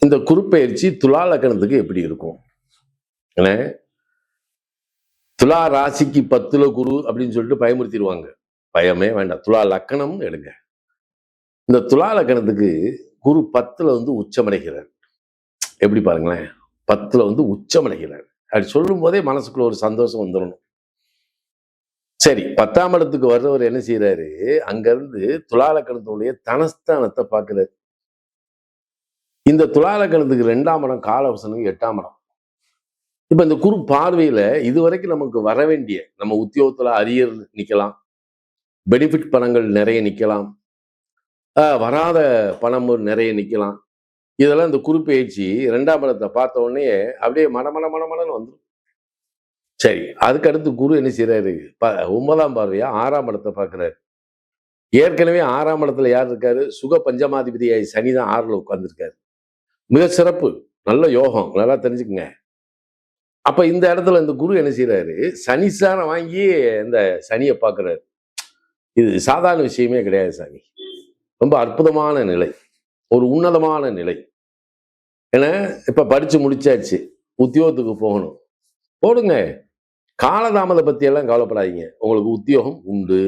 இந்த குருப்பெயர்ச்சி துலா லக்னத்துக்கு எப்படி இருக்கும்? ஏன்னா துலா ராசிக்கு 10ல குரு அப்படின்னு சொல்லிட்டு பயமுறுத்திடுவாங்க. பயமே வேண்டாம், துலா லக்னம் எடுங்க. இந்த துலா லக்னத்துக்கு குரு 10ல உச்சமடைகிறார். எப்படி பாருங்களேன், 10ல உச்சமடைகிறார். அப்படி சொல்லும் போதே மனசுக்குள்ள ஒரு சந்தோஷம் வந்துடணும். சரி, 10ஆம் இடத்துக்கு வர்றவர் என்ன செய்யறாரு, அங்க இருந்து துலா லக்னத்துடைய தனஸ்தானத்தை பார்க்கிறார். இந்த துலா லக்னத்துக்கு 2ஆம் இடம் காலவசனம், 8ஆம் இடம். இப்ப இந்த குரு பார்வையில இதுவரைக்கும் நமக்கு வர வேண்டிய, நம்ம உத்தியோகத்துல அரியர் நிக்கலாம், பெனிஃபிட் பணங்கள் நிறைய நிக்கலாம், வராத பணம் நிறைய நிக்கலாம். இதெல்லாம் இந்த குரு பயிற்சி 2ஆம் இடத்தை பார்த்த உடனே அப்படியே மடமடன்னு வந்துடும். சரி, அதுக்கு அடுத்து குரு என்ன செய்யறாரு, 9ஆம் பார்வையா 6ஆம் இடத்தை பார்க்கிறாரு. ஏற்கனவே 6ஆம் இடத்துல யார் இருக்காரு, சுக பஞ்சமாதிபதியாய் சனிதான் 6ல உட்கார்ந்துருக்காரு. மிக சிறப்பு, நல்ல யோகம், நல்லா தெரிஞ்சுக்குங்க. அப்ப இந்த இடத்துல இந்த குரு என்ன செய்யறாரு, சனிசான வாங்கி இந்த சனியை பார்க்கிறாரு. இது சாதாரண விஷயமே கிடையாது சாமி, ரொம்ப அற்புதமான நிலை, ஒரு உன்னதமான நிலை. ஏன்னா இப்ப படிச்சு முடிச்சாச்சு, உத்தியோகத்துக்கு போகணும், போடுங்க. காலதாமத பத்தி எல்லாம் கவலைப்படாதீங்க, உங்களுக்கு உத்தியோகம் உண்டு.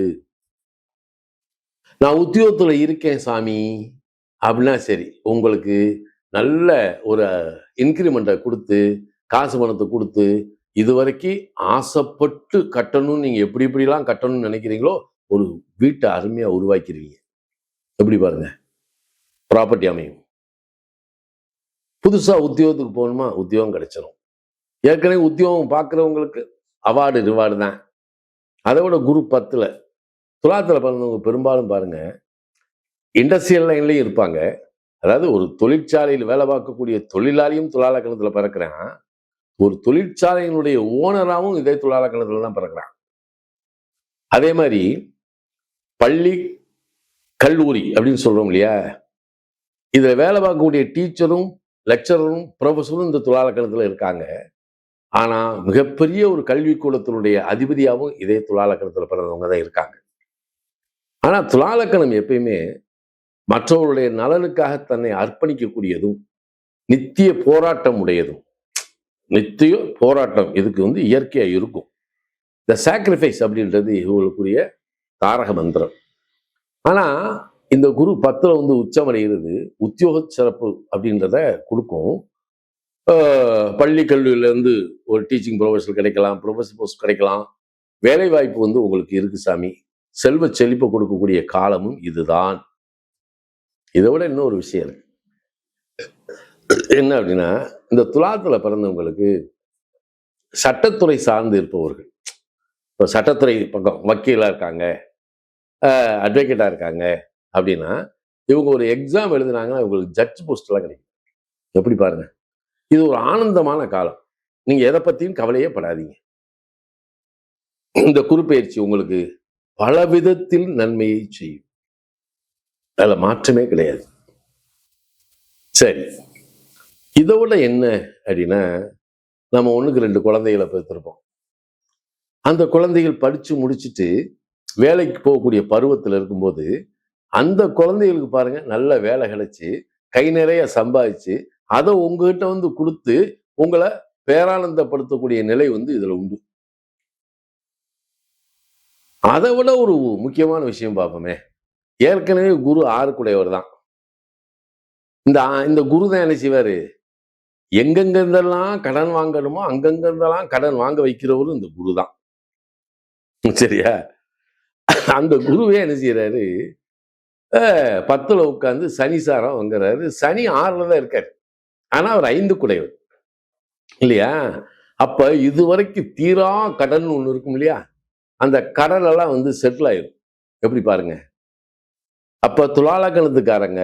நான் உத்தியோகத்துல இருக்கேன் சாமி அப்படின்னா சரி, உங்களுக்கு நல்ல ஒரு இன்கிரிமெண்ட்டை கொடுத்து, காசு பணத்தை கொடுத்து, இதுவரைக்கும் ஆசைப்பட்டு கட்டணும்னு நீங்க எப்படி எப்படிலாம் கட்டணும்னு நினைக்கிறீங்களோ ஒரு வீட்டை அருமையா உருவாக்கிடுவீங்க. எப்படி பாருங்க, ப்ராப்பர்ட்டி அமையும். புதுசா உத்தியோகத்துக்கு போகணுமா, உத்தியோகம் கிடைச்சிடும். ஏற்கனவே உத்தியோகம் பார்க்குறவங்களுக்கு அவார்டு ரிவார்டு தான். அதை விட குரு 10ல, துலாத்துல பிறந்தவங்க பெரும்பாலும் பாருங்க இண்டஸ்ட்ரியல் லைன்லயும் இருப்பாங்க. அதாவது ஒரு தொழிற்சாலையில் வேலை பார்க்கக்கூடிய தொழிலாளியும் துலா லக்னத்துல பிறக்கிறான், ஒரு தொழிற்சாலையினுடைய ஓனராகவும் இதே துலா லக்னத்துல தான் பிறக்கிறான். அதே மாதிரி பள்ளி கல்லூரி அப்படின்னு சொல்றோம் இல்லையா, இதுல வேலை பார்க்கக்கூடிய டீச்சரும் லெக்சரரும் ப்ரொஃபஸரும் இந்த துலா லக்னத்துல இருக்காங்க. ஆனா மிகப்பெரிய ஒரு கல்வி கூடத்தினுடைய அதிபதியாகவும் இதே துலா லக்னத்துல பிறந்தவங்க தான் இருக்காங்க. ஆனா துலா லக்னம் எப்பயுமே மற்றவர்களுடைய நலனுக்காக தன்னை அர்ப்பணிக்கக்கூடியதும், நித்திய போராட்டம் உடையதும். நித்திய போராட்டம் இதுக்கு இயற்கையா இருக்கும். இந்த சாக்ரிஃபைஸ் அப்படின்றது இவங்களுக்குரிய தாரக மந்திரம். ஆனா இந்த குரு 10ல உச்சமடைகிறது உத்தியோக சிறப்பு அப்படின்றத கொடுக்கும். பள்ளி கல்லூரியில இருந்து ஒரு டீச்சிங் ப்ரொஃபஸர் கிடைக்கலாம், ப்ரொஃபஸர் போஸ்ட் கிடைக்கலாம், வேலை வாய்ப்பு உங்களுக்கு இருக்கு சாமி. செல்வ செழிப்பை கொடுக்கக்கூடிய காலமும் இதுதான். இதை விட இன்னொரு விஷயம் இருக்கு. என்ன அப்படின்னா, இந்த துலாத்துல பிறந்தவங்களுக்கு சட்டத்துறை சார்ந்து இருப்பவர்கள், இப்போ சட்டத்துறை பக்கம் வக்கீலா இருக்காங்க, அட்வொகேட்டா இருக்காங்க அப்படின்னா, இவங்க ஒரு எக்ஸாம் எழுதினாங்கன்னா இவங்களுக்கு ஜட்ஜ் போஸ்ட் எல்லாம் கிடைக்கும். எப்படி பாருங்க, இது ஒரு ஆனந்தமான காலம். நீங்க எதை பத்தியும் கவலையே படாதீங்க. இந்த குருப்பெயர்ச்சி உங்களுக்கு பல விதத்தில் நன்மையை செய்யும், அதுல மாற்றமே கிடையாது. சரி, இதை விட என்ன அப்படின்னா, நம்ம 1க்கு 2 குழந்தைகளை பெற்றிருப்போம். அந்த குழந்தைகள் படிச்சு முடிச்சுட்டு வேலைக்கு போகக்கூடிய பருவத்தில் இருக்கும்போது அந்த குழந்தைகளுக்கு பாருங்க நல்ல வேலை கிடைச்சு கை நிறைய சம்பாதிச்சு அதை உங்ககிட்ட கொடுத்து உங்களை பேரானந்தப்படுத்தக்கூடிய நிலை இதுல உண்டு. அதை விட ஒரு முக்கியமான விஷயம் பார்ப்போமே. ஏற்கனவே குரு 6 தான். இந்த குரு தான் என்ன செய்வாரு, எங்கெங்க இருந்தெல்லாம் கடன் வாங்கணுமோ அங்கங்க இருந்தெல்லாம் கடன் வாங்க வைக்கிறவரும் இந்த குரு தான். சரியா? அந்த குருவே என்ன செய்யறாரு, 10ல உட்கார்ந்து சனிசாரம் வாங்குறாரு. சனி 6ல தான் இருக்காரு, ஆனா அவர் 5 குடையவர் இல்லையா? அப்ப இதுவரைக்கும் தீரா கடன் ஒண்ணு இருக்கும் இல்லையா, அந்த கடன் எல்லாம் செட்டில் ஆயிரும். எப்படி பாருங்க. அப்ப துலா லக்னத்துக்காரங்க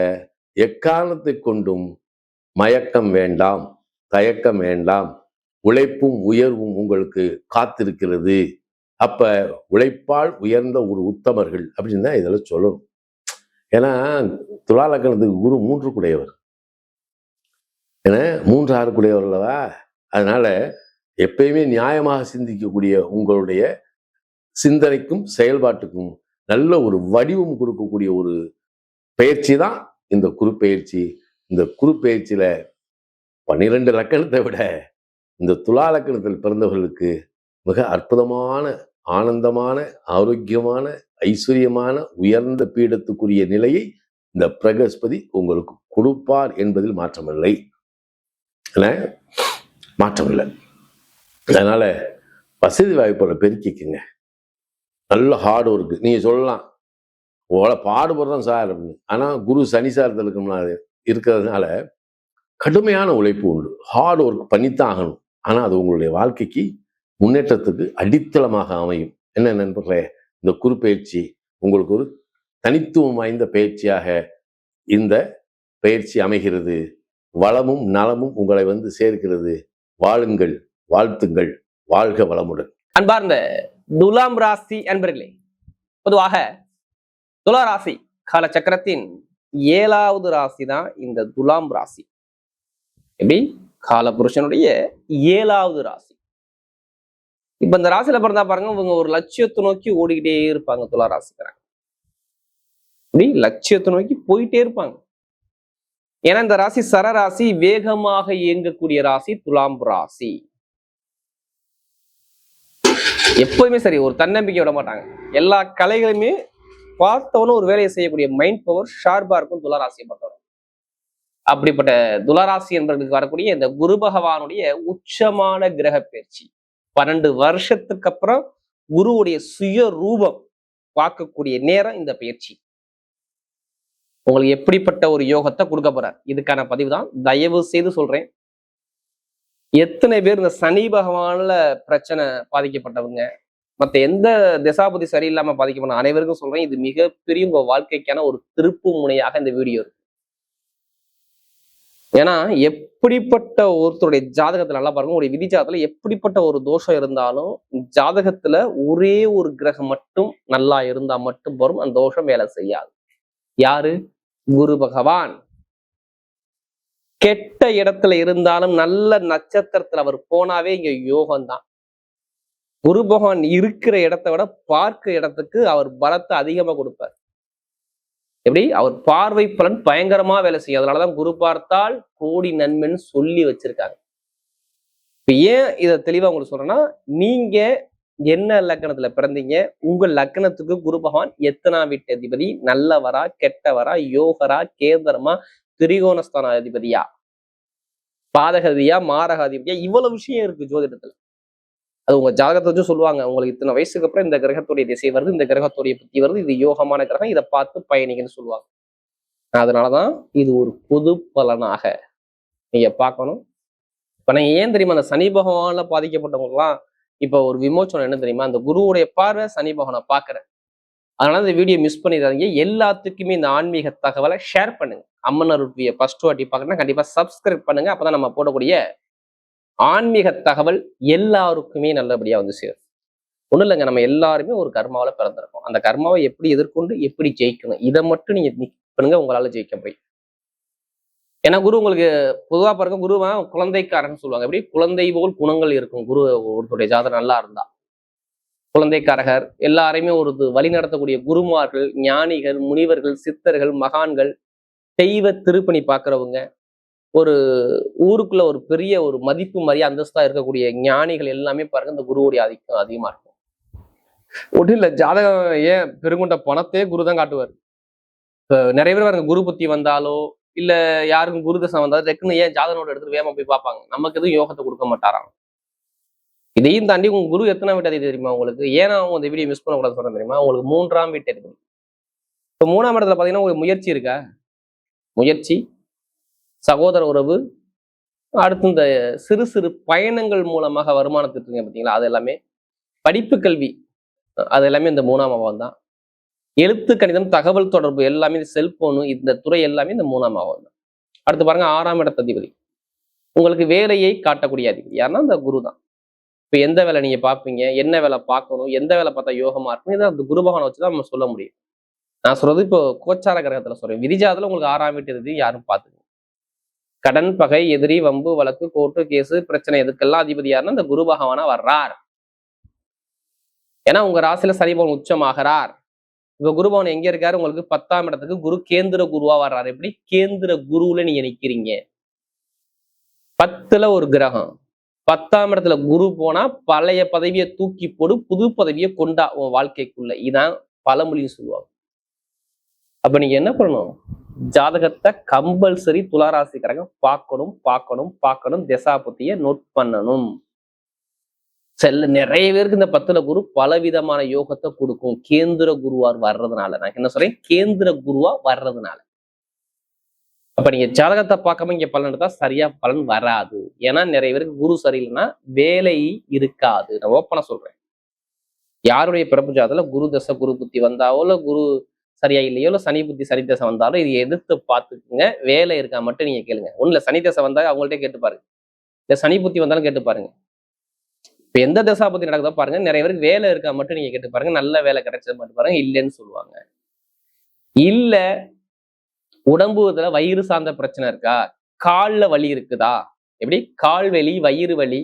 எக்காரணத்தை கொண்டும் மயக்கம் வேண்டாம், தயக்கம் வேண்டாம், உழைப்பும் உயர்வும் உங்களுக்கு காத்திருக்கிறது. அப்ப உழைப்பால் உயர்ந்த ஒரு உத்தமர்கள் அப்படின்னு தான் இதெல்லாம் சொல்லணும். ஏன்னா துலா லக்னத்துக்கு குரு 3 குடையவர், ஏன்னா 3 6 குடையவர் அல்லவா. அதனால எப்பயுமே நியாயமாக சிந்திக்கக்கூடிய உங்களுடைய சிந்தனைக்கும் செயல்பாட்டுக்கும் நல்ல ஒரு வடிவம் கொடுக்கக்கூடிய ஒரு பயிற்சி தான் இந்த குரு பயிற்சி. இந்த குரு பயிற்சியில 12 லக்கணத்தை விட இந்த துலா லக்கணத்தில் பிறந்தவர்களுக்கு மிக அற்புதமான, ஆனந்தமான, ஆரோக்கியமான, ஐஸ்வர்யமான, உயர்ந்த பீடத்துக்குரிய நிலையை இந்த பிரகஸ்பதி உங்களுக்கு கொடுப்பார் என்பதில் மாற்றமில்லை. மாற்றமில்லை. அதனால வசதி வாய்ப்புகளை பெருக்கிக்குங்க. நல்ல ஹார்ட் ஒர்க்கு. நீங்க சொல்லலாம் பாடுபடுறோம் சார் அப்படின்னு. ஆனா குரு சனி சாரத்தில் இருக்கிறதுனால கடுமையான உழைப்பு உண்டு. ஹார்ட் ஒர்க் பண்ணித்தான் ஆகணும். ஆனா அது உங்களுடைய வாழ்க்கைக்கு முன்னேற்றத்துக்கு அடித்தளமாக அமையும். என்ன நண்பர்களே, இந்த குரு பயிற்சி உங்களுக்கு ஒரு தனித்துவம் வாய்ந்த பயிற்சியாக இந்த பயிற்சி அமைகிறது. வளமும் நலமும் உங்களை சேர்க்கிறது. வாழுங்கள், வாழ்த்துங்கள், வாழ்க வளமுடன். அன்பார்ந்த துலாம் ராசி அன்பர்களே, பொதுவாக துலா ராசி கால சக்கரத்தின் 7வது ராசி தான் இந்த துலாம் ராசி. எப்படி? கால புருஷனுடைய 7வது ராசி. இப்ப இந்த ராசியில பிறந்தா பாருங்க, இவங்க ஒரு லட்சியத்தை நோக்கி ஓடிக்கிட்டே இருப்பாங்க. துலா ராசிக்கிறாங்க இப்படி லட்சியத்தை நோக்கி போயிட்டே இருப்பாங்க. ஏன்னா இந்த ராசி சரராசி, வேகமாக இயங்கக்கூடிய ராசி துலாம் ராசி. எப்போதுமே சரி, ஒரு தன்னம்பிக்கை விட மாட்டாங்க. எல்லா கலைகளுமே பார்த்தவனும் ஒரு வேலையை செய்யக்கூடிய மைண்ட் பவர் ஷார்ப்பா இருக்கும் துலா ராசியை பொறுத்தவரை. அப்படிப்பட்ட துலராசி என்பவர்களுக்கு வரக்கூடிய இந்த குரு பகவானுடைய உச்சமான கிரக பயிற்சி 12 வருஷத்துக்கு அப்புறம் குருவுடைய சுய ரூபம் பார்க்கக்கூடிய நேரம் இந்த பயிற்சி. உங்களுக்கு எப்படிப்பட்ட ஒரு யோகத்தை கொடுக்க போறார், இதுக்கான பதிவு தான். தயவு செய்து சொல்றேன், எத்தனை பேர் இந்த சனி பகவான்ல பிரச்சனை பாதிக்கப்பட்டவங்க, மற்ற எந்த திசாபதி சரியில்லாம பாதிக்கப்பட்ட அனைவருக்கும் சொல்றேன், இது மிகப்பெரிய உங்க வாழ்க்கைக்கான ஒரு திருப்பு முனையாக இந்த வீடியோ இருக்கு. ஏன்னா எப்படிப்பட்ட ஒருத்தருடைய ஜாதகத்துல நல்லா பாருங்க, உங்களுடைய விதி ஜாதகத்துல எப்படிப்பட்ட ஒரு தோஷம் இருந்தாலும் ஜாதகத்துல ஒரே ஒரு கிரகம் மட்டும் நல்லா இருந்தா மட்டும் போதும், அந்த தோஷம் வேலை செய்யாது. யாரு? குரு பகவான். கெட்ட இடத்துல இருந்தாலும் நல்ல நட்சத்திரத்துல அவர் போனாவே இங்க யோகம்தான். குரு பகவான் இருக்கிற இடத்தை விட பார்க்கிற இடத்துக்கு அவர் பலத்தை அதிகமா கொடுப்பார். எப்படி? அவர் பார்வை பலன் பயங்கரமா வேலை செய்யும். அதனாலதான் குரு பார்த்தால் கோடி நன்மைன்னு சொல்லி வச்சிருக்காங்க. இப்ப ஏன் இதை தெளிவா உங்களுக்கு சொல்றேன்னா, நீங்க என்ன லக்கணத்துல பிறந்தீங்க, உங்க லக்கணத்துக்கு குரு பகவான் எத்தனாம் வீட்டு அதிபதி, நல்லவரா, கெட்டவரா, யோகரா, கேந்திரமா, திரிகோணஸ்தான அதிபதியா, பாதகதியா, மாரக அதிபதியா, இவ்வளவு விஷயம் இருக்கு ஜோதிடத்துல. அது உங்க ஜாதகத்தை வச்சு சொல்லுவாங்க. உங்களுக்கு இத்தனை வயசுக்கு அப்புறம் இந்த கிரகத்துடைய திசை வருது, இந்த கிரகத்துடைய புத்தி வருது, இது யோகமான கிரகம், இதை பார்த்து பயணிங்கன்னு சொல்லுவாங்க. அதனாலதான் இது ஒரு பொது பலனாக நீங்க பார்க்கணும். இப்ப நான் ஏன் தெரியுமா, அந்த சனி பகவான்ல பாதிக்கப்பட்டவங்கலாம் இப்ப ஒரு விமோச்சனம் என்ன தெரியுமா, அந்த குருவுடைய பார்வை சனி பகவானை பாக்குறேன். அதனால இந்த வீடியோ மிஸ் பண்ணிடாதீங்க. எல்லாத்துக்குமே இந்த ஆன்மீக தகவலை ஷேர் பண்ணுங்க. அம்மன் ஃபர்ஸ்ட் வாட்டி பார்க்கணும்னா கண்டிப்பா சப்ஸ்கிரைப் பண்ணுங்க. அப்பதான் நம்ம போடக்கூடிய ஆன்மீக தகவல் எல்லாருக்குமே நல்லபடியா சேரும். ஒண்ணும் இல்லைங்க, நம்ம எல்லாருமே ஒரு கர்மாவில பிறந்திருக்கோம். அந்த கர்மாவை எப்படி எதிர்கொண்டு எப்படி ஜெயிக்கணும், இதை மட்டும் நீங்க பண்ணுங்க, உங்களால ஜெயிக்க முடியும். ஏன்னா குரு உங்களுக்கு பொதுவா பாருங்க, குருவன் குழந்தைக்காரன்னு சொல்லுவாங்க. எப்படி? குழந்தை போல் குணங்கள் இருக்கும் குரு ஒருத்தருடைய ஜாதகம் நல்லா இருந்தா. குழந்தைக்காரகர், எல்லாரையுமே ஒரு வழி நடத்தக்கூடிய குருமார்கள், ஞானிகள், முனிவர்கள், சித்தர்கள், மகான்கள், தெய்வ திருப்பணி பார்க்கிறவங்க, ஒரு ஊருக்குள்ள ஒரு பெரிய ஒரு மதிப்பு மரியாதை அந்தஸ்தா இருக்கக்கூடிய ஞானிகள் எல்லாமே பாருங்க இந்த குருவுடைய ஆதிக்கம் அதிகமா இருக்கும். ஒன்றும் இல்லை, ஜாதகம் ஏன் பெருங்கொண்ட பணத்தையே குரு தான் காட்டுவார். இப்போ நிறைய பேர் பாருங்க, குரு புத்தி வந்தாலோ இல்ல யாருக்கும் குரு தசை வந்தாலும் டக்குன்னு ஏன் ஜாதகனோட எடுத்துட்டு வேகமா போய் பார்ப்பாங்க. நமக்கு எதுவும் யோகத்தை கொடுக்க மாட்டாராம். இதையும் தாண்டி உங்க குரு எத்தனை வீட்டு அதிபதி தெரியுமா உங்களுக்கு? ஏன்னா அவங்க இந்த வீடியோ மிஸ் பண்ணக்கூடாது சொல்றேன் தெரியுமா, உங்களுக்கு 3ஆம் வீட்டு அதிபதி. இப்போ 3ஆம் இடத்துல பாத்தீங்கன்னா உங்களுக்கு முயற்சி இருக்கா? முயற்சி, சகோதர உறவு, அடுத்து இந்த சிறு சிறு பயணங்கள் மூலமாக வருமானத்தை இருக்கீங்க பார்த்தீங்களா, அது எல்லாமே படிப்பு கல்வி, அது எல்லாமே இந்த 3ஆம் பாவம் தான். எழுத்து கணிதம், தகவல் தொடர்பு எல்லாமே, செல்போனு, இந்த துறை எல்லாமே இந்த 3ஆம் பாவம் தான். அடுத்து பாருங்க 6ஆம் இடத்த அதிபதி, உங்களுக்கு வேலையை காட்டக்கூடிய அதிபதி யாருன்னா இந்த குரு தான். இப்போ எந்த வேலை நீங்க பார்ப்பீங்க, என்ன வேலை பார்க்கணும், எந்த வேலை பார்த்தா யோகமா இருக்கும், இதை அந்த குரு பகவானை வச்சுதான் நம்ம சொல்ல முடியும். நான் சொல்றது இப்போ கோச்சார கிரகத்துல சொல்றேன். விதிஜாதத்துல உங்களுக்கு 6ஆம் வீட்டு அதிபதி யாரும் பார்த்துக்கணும். கடன், பகை, எதிரி, வம்பு, வழக்கு, கோர்ட்டு கேசு, பிரச்சனை, எதுக்கெல்லாம் அதிபதி யாருன்னா இந்த குரு பகவானா வர்றார். ஏன்னா உங்க ராசியில சனி பகவான் உச்சமாகிறார். இப்ப குரு பகவான் எங்க இருக்காரு? உங்களுக்கு 10ஆம் இடத்துக்கு குரு கேந்திர குருவா வர்றாரு. எப்படி? கேந்திர குருவுல நீங்க நிக்கிறீங்க. 10ல ஒரு கிரகம், 10ஆம் இடத்துல குரு போனா பழைய பதவியை தூக்கி போடு, புது பதவியை கொண்டா உன் வாழ்க்கைக்குள்ள. இதான் பழமொழின்னு சொல்லுவாங்க. அப்ப நீங்க என்ன பண்ணணும்? ஜாதகத்தை கம்பல்சரி துளாராசிக்காரங்க பார்க்கணும் பார்க்கணும் பார்க்கணும். திசாபுத்திய நோட் பண்ணணும். நிறைய பேருக்கு இந்த 10ல குரு பலவிதமான யோகத்தை கொடுக்கும். கேந்திர குருவார் வர்றதுனால. நான் என்ன சொல்றேன்? கேந்திர குருவா வர்றதுனால. அப்ப நீங்க ஜாதகத்தை பார்க்காம இங்க பலன் எடுத்தா சரியா பலன் வராது. ஏன்னா நிறைய பேருக்கு குரு சரியில்லைன்னா வேலை இருக்காது. நான் ஓப்பனா சொல்றேன். யாருடைய பிறப்பு ஜாதகத்துல குரு தசை குரு புத்தி வந்தாவோ இல்ல குரு சரியா இல்லையோ இல்ல சனி புத்தி சனி தசை வந்தாலும் இதை எதிர்த்து பார்த்துக்குங்க. வேலை இருக்கா மட்டும் நீங்க கேளுங்க. ஒண்ணுல சனி தசை வந்தா அவங்கள்ட்ட கேட்டு பாருங்க. இல்ல சனி புத்தி வந்தாலும் கேட்டு பாருங்க. இப்ப எந்த தசா புத்தி நடக்குதோ பாருங்க. நிறைய பேருக்கு வேலை இருக்கா மட்டும் நீங்க கேட்டு பாருங்க. நல்ல வேலை கிடைச்சது மட்டும் பாருங்க. இல்லைன்னு சொல்லுவாங்க. இல்ல உடம்புல வயிறு சார்ந்த பிரச்சனை இருக்கா, கால்ல வலி இருக்குதா, எப்படி கால் வலி வயிறு வலி,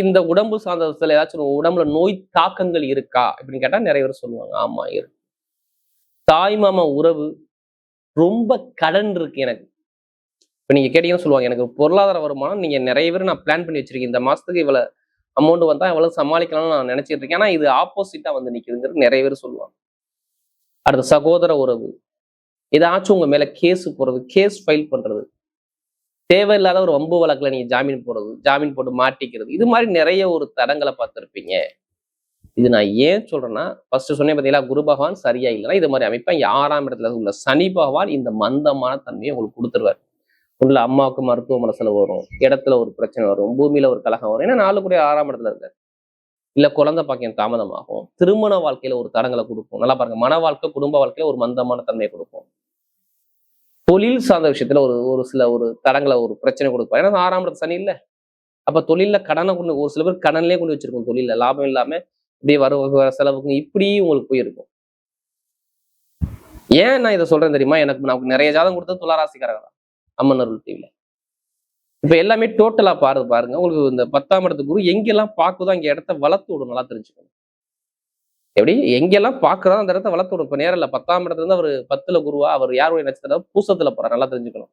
இந்த உடம்பு சார்ந்த ஏதாச்சும் உடம்புல நோய் தாக்கங்கள் இருக்கா அப்படின்னு கேட்டா நிறைய பேர் சொல்லுவாங்க ஆமா இருக்கு. தாய் மாமா உறவு, ரொம்ப கடன் இருக்கு எனக்கு. இப்ப நீங்க கேட்டீங்கன்னு சொல்லுவாங்க எனக்கு பொருளாதார வருமானம் நீங்க நிறைய பேர் நான் பிளான் பண்ணி வச்சிருக்கேன். இந்த மாசத்துக்கு இவ்வளவு அமௌண்ட் வந்தா எவ்வளவு சமாளிக்கலாம்னு நான் நினைச்சிட்டு இருக்கேன். ஆனா இது ஆப்போசிட்டா வந்து நிக்குதுங்கிறது நிறைய பேர் சொல்லுவாங்க. அடுத்த சகோதர உறவு, ஏதாச்சும் உங்க மேல கேஸ் போறது, கேஸ் ஃபைல் பண்றது, தேவையில்லாத ஒரு வம்பு வழக்குல நீங்க ஜாமீன் போடுறது, ஜாமீன் போட்டு மாட்டிக்கிறது, இது மாதிரி நிறைய ஒரு தடங்களை பார்த்திருப்பீங்க. இது நான் ஏன் சொல்றேன்னா, ஃபர்ஸ்ட் சொன்னேன் பார்த்தீங்களா, குரு பகவான் சரியா இல்லைன்னா இது மாதிரி அமைப்பா 6ஆம் இடத்துல உள்ள சனி பகவான் இந்த மந்தமான தன்மையை உங்களுக்கு கொடுத்துருவாரு. உள்ள அம்மாவுக்கு மருத்துவமனை செலவு வரும், இடத்துல ஒரு பிரச்சனை வரும், பூமியில ஒரு கலகம் வரும். ஏன்னா 4 கூட 6ஆம் இடத்துல இருக்காரு. இல்ல குழந்தை பாக்கியம் தாமதமாகும், திருமண வாழ்க்கையில ஒரு தடங்களை கொடுக்கும். நல்லா பாருங்க, மன வாழ்க்கை குடும்ப வாழ்க்கையில ஒரு மந்தமான தன்மையை கொடுக்கும். தொழில் சார்ந்த விஷயத்துல ஒரு சில ஒரு தடங்களை ஒரு பிரச்சனை கொடுக்கும். ஏன்னா 6ஆம் இடத்து சனி இல்ல. அப்ப தொழில கடனை கொண்டு ஒரு சில பேர் கடன்லயே கொண்டு வச்சிருக்கும். தொழில லாபம் இல்லாம இப்படியே வர செலவுக்கு இப்படி உங்களுக்கு போயிருக்கும். ஏன் நான் இதை சொல்றேன் தெரியுமா? நமக்கு நிறைய ஜாதகம் கொடுத்தது துளாராசிக்காரங்க தான் அம்மன் அருள் டிவில. இப்ப எல்லாமே டோட்டலா பாருங்க. உங்களுக்கு இந்த 10ஆம் இடத்து குரு எங்கெல்லாம் பாக்குதோ அங்க இடத்த வளர்த்து விடும். நல்லா தெரிஞ்சுக்கணும். எப்படி எங்கெல்லாம் பாக்குறதோ அந்த இடத்த வளர்த்து விடும். இப்ப நேரம் இல்ல, 10ஆம் இடத்துல இருந்து அவர் 10ல குருவா அவர் யாருடைய நட்சத்திரம் பூசத்துல போறார். நல்லா தெரிஞ்சுக்கணும்.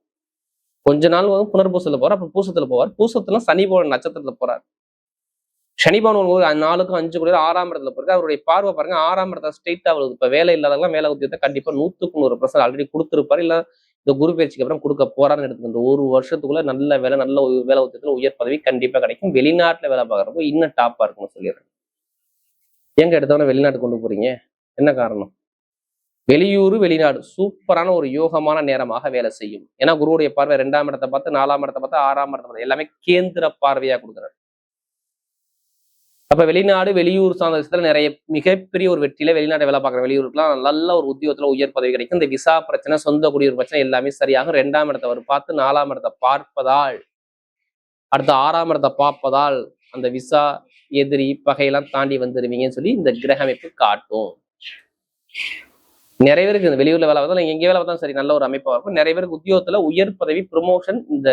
கொஞ்ச நாள் வந்து புனர்பூசத்துல போறார், அப்புறம் பூசத்துல போவார். பூசத்துல சனி பவன் நட்சத்திரத்துல போறார். சனி பவன் 4க்கும் 5 கூட 6ஆம் இடத்துல போறாரு. அவருடைய பார்வை பாருங்க 6ஆம் இடத்துல ஸ்ட்ரெயிட்டா வருது. இப்ப வேலை இல்லாதவங்க வேலை உத்தியத்தை கண்டிப்பா 100% ஆல்ரெடி கொடுத்துருப்பாரு. இல்ல இந்த குரு பயிற்சிக்கு அப்புறம் கொடுக்க போறான்னு எடுத்துக்க. இந்த ஒரு வருஷத்துக்குள்ள நல்ல வேலை, நல்ல வேலை உத்தியத்துல உயர் பதவி கண்டிப்பா கிடைக்கும். வெளிநாட்டுல வேலை பார்க்கறப்போ இன்னும் டாப்பா இருக்குன்னு சொல்லிடுறேன். எங்க எடுத்தவன வெளிநாட்டு கொண்டு போறீங்க? என்ன காரணம்? வெளியூர் வெளிநாடு சூப்பரான ஒரு யோகமான நேரமாக வேலை செய்யும். ஏன்னா குருவுடைய பார்வை 2ஆம் இடத்தை பார்த்து 4ஆம் இடத்தை பார்த்து 6ஆம் இடத்தை பார்த்து எல்லாமே கேந்திர பார்வையா கொடுக்குறாரு. அப்ப வெளிநாடு வெளியூர் சார்ந்த விஷயத்துல நிறைய மிகப்பெரிய ஒரு வெற்றியில வெளிநாட்டை வேலை பார்க்குற வெளியூருக்குலாம் நல்ல ஒரு உத்தியோகத்துல உயர் பதவி கிடைக்கும். இந்த விசா பிரச்சனை, சொந்த குடியுரிமை பிரச்சனை எல்லாமே சரியாகும். 2ஆம் இடத்தை அவர் பார்த்து 4ஆம் இடத்தை பார்ப்பதால், அடுத்த 6ஆம் இடத்தை பார்ப்பதால் அந்த விசா எதிரி பகையெல்லாம் தாண்டி வந்துருவீங்கன்னு சொல்லி இந்த கிரக அமைப்பு காட்டும். நிறைய பேருக்கு இந்த வெளியூர்ல வேலை பார்த்தாலும் எங்க வேலை பார்த்தாலும் சரி நல்ல ஒரு அமைப்பா இருக்கும். நிறைய பேருக்கு உத்தியோகத்துல உயர் பதவி ப்ரொமோஷன் இந்த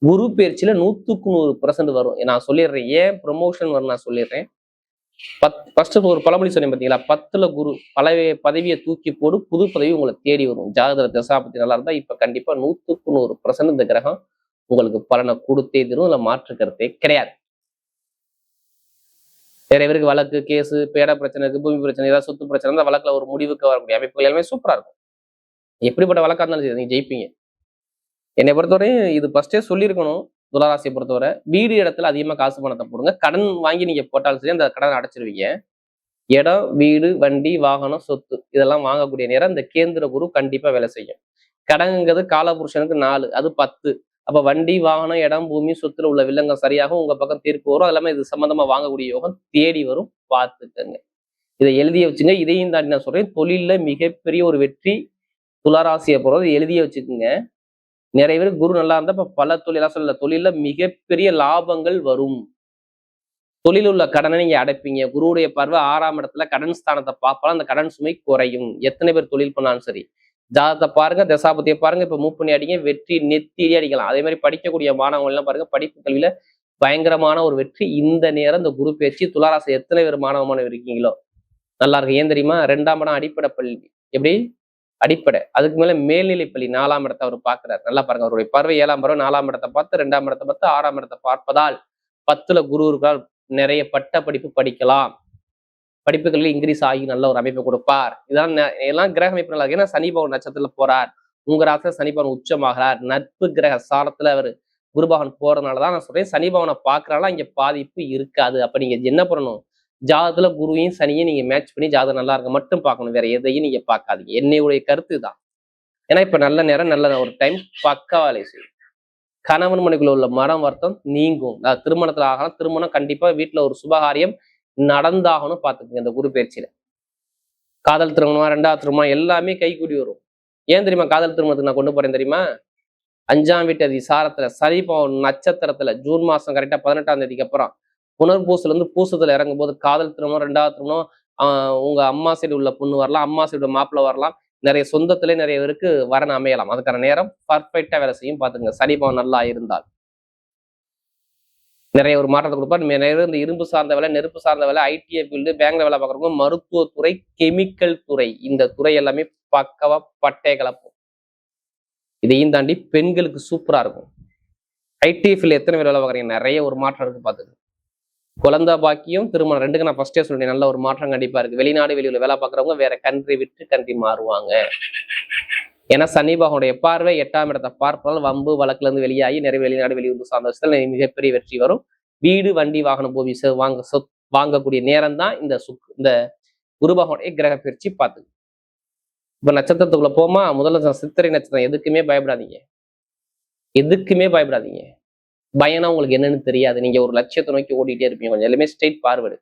குரு பயிற்சியில 100% வரும். நான் சொல்லிடுறேன் ஏன் ப்ரொமோஷன் வரும். நான் சொல்லிடுறேன். ஃபர்ஸ்ட் ஒரு பழமொழி சொன்னேன் பார்த்தீங்களா, 10ல குரு பழைய பதவியை தூக்கி போடு, புது பதவி உங்களை தேடி வரும். ஜாதக தசாபத்தி நல்லா இருந்தா இப்ப கண்டிப்பா 100% இந்த கிரகம் உங்களுக்கு பலனை கொடுத்தே தரும். இல்ல மாற்று கருத்தே கிடையாது. நிறைய பேருக்கு வழக்கு, கேஸு, பேட பிரச்சனை இருக்கு, பூமி பிரச்சனை, ஏதாவது சொத்து பிரச்சனை, அந்த வழக்குல ஒரு முடிவுக்கு வரக்கூடிய அமைப்புகள் எல்லாமே சூப்பரா இருக்கும். எப்படிப்பட்ட வழக்கா இருந்தாலும் சரி நீங்க ஜெயிப்பீங்க. என்னை பொறுத்தவரையும் இது ஃபர்ஸ்டே சொல்லியிருக்கணும். துளாராசியை பொறுத்தவரை வீடு இடத்துல அதிகமா காசு பணத்தை போடுங்க. கடன் வாங்கி நீங்க போட்டாலும் சரி அந்த கடனை அடைச்சிருவீங்க. இடம், வீடு, வண்டி, வாகனம், சொத்து இதெல்லாம் வாங்கக்கூடிய நேரம் இந்த கேந்திர குரு கண்டிப்பா வேலை செய்யும். கடன்ங்கிறது காலபுருஷனுக்கு 4, அது 10. அப்ப வண்டி, வாகனம், இடம், பூமி, சொத்துல உள்ள வில்லங்கம் சரியாகும். உங்க பக்கம் தீர்ப்பு வரும். அது எல்லாமே இது சம்பந்தமா வாங்கக்கூடிய யோகம் தேடி வரும். பார்த்துக்கங்க. இதை எழுதிய வச்சுங்க. இதையும் தாண்டி நான் சொல்றேன், தொழில்ல மிகப்பெரிய ஒரு வெற்றி துளாராசியை போறது எழுதிய வச்சுக்கோங்க. நிறைய பேர் குரு நல்லா இருந்தா இப்ப பல தொழிலா சொல்லல, தொழில மிகப்பெரிய லாபங்கள் வரும். தொழில் உள்ள கடனை நீங்க அடைப்பீங்க. குருவுடைய பார்வை 6ஆம் இடத்துல கடன் ஸ்தானத்தை பார்ப்பாலும் அந்த கடன் சுமை குறையும். எத்தனை பேர் தொழில் பண்ணாலும் சரி ஜாதகத்தை பாருங்க, தசாபதியை பாருங்க, இப்ப மூவ் பண்ணி அடிங்க, வெற்றி நெத்திரி அடிக்கலாம். அதே மாதிரி படிக்கக்கூடிய மாணவர்கள் எல்லாம் பாருங்க, படிப்பு கல்வியில பயங்கரமான ஒரு வெற்றி. இந்த நேரம் இந்த குரு பயிற்சி துளாராசி எத்தனை பேர் மாணவ இருக்கீங்களோ நல்லா இருக்கு. ஏன் தெரியுமா? 2ஆம் இடம் அடிப்படை பள்ளி. எப்படி அடிப்படை. அதுக்கு மேல மேல்நிலைப்பள்ளி 4ஆம் இடத்தை அவர் பார்க்கிறார். நல்லா பாருங்க, அவருடைய பார்வை 7ஆம் பார்வை 4ஆம் இடத்தை பார்த்து 2ஆம் இடத்தை பார்த்து 6ஆம் இடத்தை பார்ப்பதால் 10ல குரு இருக்கால் நிறைய பட்ட படிப்பு படிக்கலாம். படிப்புகளில் இன்க்ரீஸ் ஆகி நல்ல ஒரு அமைப்பை கொடுப்பார். இதெல்லாம் எல்லாம் கிரக அமைப்பு நல்லா இருக்கு. ஏன்னா சனி பகவான் நட்சத்திரத்துல போறார், உங்க ராசியில சனி பகவான் உச்சமாகிறார், நட்பு கிரக சாரத்துல அவர் குரு பகவான் போறதுனாலதான் நான் சொல்றேன், சனி பகவானை பார்க்கறனால இங்க பாதிப்பு இருக்காது. அப்ப நீங்க என்ன பண்ணணும், ஜாதத்துல குருவையும் சனியும் நீங்க மேட்ச் பண்ணி ஜாதகம் நல்லா இருக்க மட்டும் பார்க்கணும், வேற எதையும் நீங்க பார்க்காதீங்க. என்னுடைய கருத்து தான். ஏன்னா இப்ப நல்ல நேரம் நல்ல ஒரு டைம் பக்கா வேலை செய்யும். கணவன் மனைக்குள்ள உள்ள மரம் வருத்தம் நீங்கும். திருமணத்துல ஆகலாம், திருமணம் கண்டிப்பா வீட்டுல ஒரு சுபகாரியம் நடந்தாகணும் பாத்துக்கோங்க. இந்த குரு பயிற்சியில காதல் திருமணம் 2வது திருமணம் எல்லாமே கைகூடி வரும். ஏன் தெரியுமா காதல் திருமணத்துக்கு நான் கொண்டு போறேன் தெரியுமா? 5ஆம் வீட்டு அதிசாரத்துல சனி பகவான் நட்சத்திரத்துல ஜூன் மாசம் கரெக்டா 18ஆம் தேதிக்கு அப்புறம் புனர்பூசல இருந்து பூசத்துல இறங்கும் போது காதல் திருமணம் 2வது திருமணம் உங்க அம்மா சைடு உள்ள பொண்ணு வரலாம், அம்மா சைடு மாப்பிள்ள வரலாம், நிறைய சொந்தத்திலே நிறைய பேருக்கு வரன் அமையலாம். அதுக்கான நேரம் பர்ஃபெக்டா வேலை செய்யும் பாத்துங்க. சனி பகவான் நல்லா இருந்தால் நிறைய ஒரு மாற்றத்தை கொடுப்பார். நிறைய இந்த இரும்பு சார்ந்த வேலை, நெருப்பு சார்ந்த வேலை, ஐடிஐ ஃபீல்டு, பேங்க்ல வேலை பார்க்குறவங்க, மருத்துவத்துறை, கெமிக்கல் துறை, இந்த துறை எல்லாமே பக்கவா பட்டை கலப்போம். இதையும் தாண்டி பெண்களுக்கு சூப்பரா இருக்கும். ஐடி ஃபீல்டு எத்தனை பேர் வேலை பார்க்குறீங்க, நிறைய ஒரு மாற்றம் இருக்கு பாத்துக்கு. குழந்தை பாக்கியம், திருமணம் ரெண்டுக்கு நான் ஃபர்ஸ்டே சொல்றேன், நல்ல ஒரு மாற்றம் கண்டிப்பா இருக்கு. வெளிநாடு வெளியூர்ல வேலை பார்க்குறவங்க வேற கண்ட்ரி விட்டு கண்ட்ரி மாறுவாங்க. ஏன்னா சனி பகவானுடைய பார்வை 8ஆம் இடத்தை பார்ப்பதால் வம்பு வழக்குல இருந்து வெளியாகி நிறைய வெளிநாடு வெளியூர் சார்ந்த விஷயத்துல மிகப்பெரிய வெற்றி வரும். வீடு வண்டி வாகனம் போவி வாங்கக்கூடிய நேரம் தான் இந்த குரு பகவானுடைய கிரக பயிற்சி பார்த்து. இப்ப நட்சத்திரத்துக்குள்ள போமா, முதல்ல சித்திரை நட்சத்திரம். எதுக்குமே பயப்படாதீங்க, எதுக்குமே பயப்படாதீங்க. பயனா உங்களுக்கு என்னன்னு தெரியாது. நீங்க ஒரு லட்சியத்தை நோக்கி ஓடிட்டே இருப்பீங்க. கொஞ்சம் எல்லாமே ஸ்ட்ரெயிட் ஃபார்வர்டு.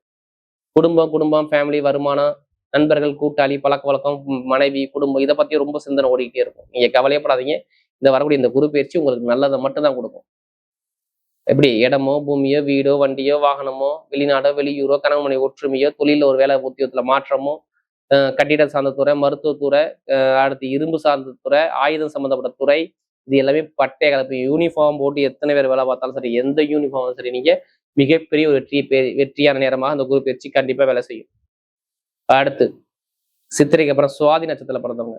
குடும்பம், ஃபேமிலி, வருமானம், நண்பர்கள், கூட்டாளி, பழக்க வழக்கம், மனைவி, குடும்பம், இதை பத்தி ரொம்ப சிந்தனை ஓடிக்கிட்டே இருக்கும். நீங்க கவலையப்படாதீங்க. இந்த வரக்கூடிய இந்த குரு பயிற்சி உங்களுக்கு நல்லதை மட்டும் தான் கொடுக்கும். எப்படி இடமோ பூமியோ வீடோ வண்டியோ வாகனமோ வெளிநாடோ வெளியூரோ கணவன் மனைவி ஒற்றுமையோ தொழில ஒரு வேலை உத்தியோகத்துல மாற்றமோ கட்டிட சார்ந்த துறை, மருத்துவத்துறை, அடுத்து இரும்பு சார்ந்த துறை, ஆயுதம் சம்பந்தப்பட்ட துறை, இது எல்லாமே பட்டை கலப்பு. யூனிஃபார்ம் போட்டு எத்தனை பேர் வேலை பார்த்தாலும் சரி, எந்த யூனிஃபார்ம் சரி, நீங்க மிகப்பெரிய ஒரு வெற்றியான நேரமாக அந்த குரு பயிற்சி கண்டிப்பா வேலை செய்யும். அடுத்து சித்திரைக்கு அப்புறம் சுவாதி நட்சத்திரத்துல பிறந்தவங்க,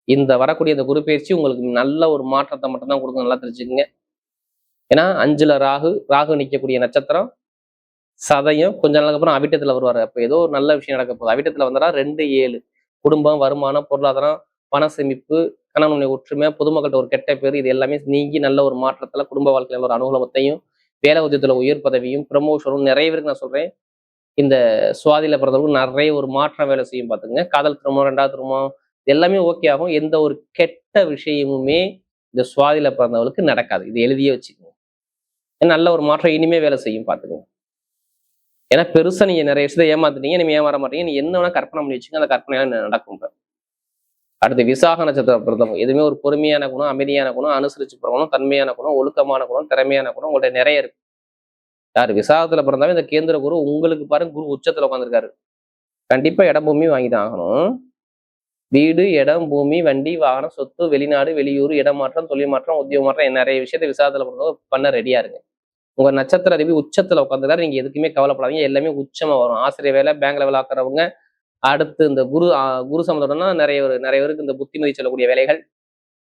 இந்த வரக்கூடிய இந்த குரு பயிற்சி உங்களுக்கு நல்ல ஒரு மாற்றத்தை மட்டும்தான் கொடுக்கும். நல்லா தெரிஞ்சுக்கங்க. ஏன்னா 5ல ராகு நிற்கக்கூடிய நட்சத்திரம். சதயம் கொஞ்ச நாளுக்கு அப்புறம் அவிட்டத்துல வருவாரு. அப்ப ஏதோ ஒரு நல்ல விஷயம் நடக்க போகுது. அவிட்டத்துல வந்தா 2-7 குடும்பம், வருமானம், பொருளாதாரம், பண சேமிப்பு, கணவனுடைய ஒற்றுமை, பொதுமக்கள்கிட்ட ஒரு கெட்ட பேர், இது எல்லாமே நீங்கி நல்ல ஒரு மாற்றத்துல குடும்ப வாழ்க்கையில ஒரு அனுகூலத்தையும், வேலை உத்தியத்துல உயர் பதவியும், ப்ரமோஷனும் நிறைய பேருக்கு நான் சொல்றேன். இந்த சுவாதியில பிறந்தவங்க நிறைய ஒரு மாற்றம் வேலை செய்யும் பாத்துங்க. காதல் திருமணம், 2வது திருமணம் எல்லாமே ஓகே ஆகும். எந்த ஒரு கெட்ட விஷயமுமே இந்த சுவாதியில பிறந்தவங்களுக்கு நடக்காது. இது எழுதியே வச்சுக்கோங்க. நல்ல ஒரு மாற்றம் இனிமே வேலை செய்யும் பாத்துக்கோங்க. ஏன்னா பெருசா நீங்க நிறைய விஷயத்தை ஏமாத்துட்டீங்க, நீங்க ஏமாற மாட்டீங்க. நீ என்ன வேணா கற்பனை பண்ணி வச்சுங்க, அந்த கற்பனையால நடக்கும். அடுத்து விசாக நட்சத்திரம் பிறந்தவங்க எதுவுமே ஒரு பொறுமையான குணம், அமைதியான குணம், அனுசரிச்சு போகணும், தன்மையான குணம், ஒழுக்கமான குணம், திறமையான குணம் உங்கள்ட்ட நிறைய இருக்கு. யாரு விசாகத்துல பிறந்தாலும் இந்த கேந்திர குரு உங்களுக்கு பாருங்க, குரு உச்சத்துல உட்காந்துருக்காரு. கண்டிப்பா இடம் பூமி வாங்கிதான் ஆகணும். வீடு, இடம், பூமி, வண்டி, வாகனம், சொத்து, வெளிநாடு வெளியூர், இடமாற்றம், தொழில் மாற்றம், உத்தியோக மாற்றம், நிறைய விஷயத்த விசாகத்துல பிறந்தவங்க பண்ண ரெடியா இருங்க. உங்க நட்சத்திர அதிபதி உச்சத்துல உட்காந்துருக்காரு. நீங்க எதுக்குமே கவலைப்படாதீங்க, எல்லாமே உச்சமா வரும். ஆசிரியர் வேலை, பேங்க்ல வேலை ஆக்குறவங்க, அடுத்து இந்த குரு சம்மந்தம்னா நிறைய பேருக்கு இந்த புத்திமதி சொல்லக்கூடிய வேலைகள்,